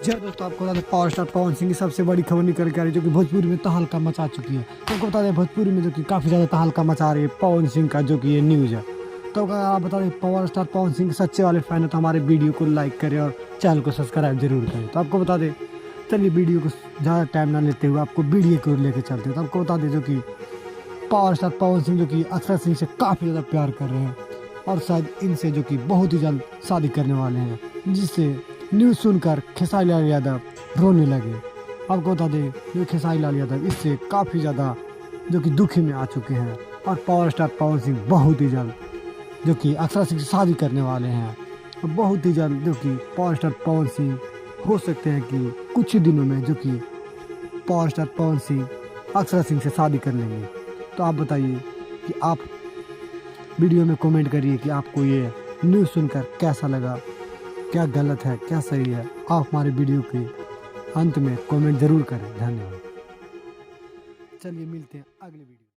जय दोस्तों, आपको बता दें पावर स्टार पवन सिंह की सबसे बड़ी खबर निकल के आ रही है जो कि भोजपुरी में तहलका मचा चुकी है। तो आपको बता दें भोजपुरी में जो कि काफ़ी ज़्यादा तहलका मचा रही है पवन सिंह का जो कि ये न्यूज़ है। तो अगर आप बता दें पावर स्टार पवन सिंह के सच्चे वाले फैन है तो हमारे वीडियो को लाइक करें और चैनल को सब्सक्राइब जरूर करें। तो आपको बता दें, चलिए वीडियो को ज़्यादा टाइम ना लेते हुए आपको वीडियो को लेकर चलते हैं। तो आपको बता दें जो कि पावर स्टार पवन सिंह जो कि अक्षर सिंह से काफ़ी ज़्यादा प्यार कर रहे हैं और शायद इनसे जो कि बहुत ही जल्द शादी करने वाले हैं, जिससे न्यूज़ सुनकर खेसारी लाल यादव रोने लगे। आपको बता दें जो खेसारी लाल यादव इससे काफ़ी ज़्यादा जो कि दुखी में आ चुके हैं और पावर स्टार पवन सिंह बहुत ही जल्द जो कि अक्षरा सिंह से शादी करने वाले हैं। और बहुत ही जल्द जो कि पावर स्टार पवन सिंह हो सकते हैं कि कुछ ही दिनों में जो कि पावर स्टार पवन सिंह अक्षरा सिंह से शादी कर लेंगे। तो आप बताइए कि आप वीडियो में कमेंट करिए कि आपको ये न्यूज़ सुनकर कैसा लगा, क्या गलत है क्या सही है। आप हमारे वीडियो के अंत में कमेंट ज़रूर करें। धन्यवाद। चलिए मिलते हैं अगले वीडियो।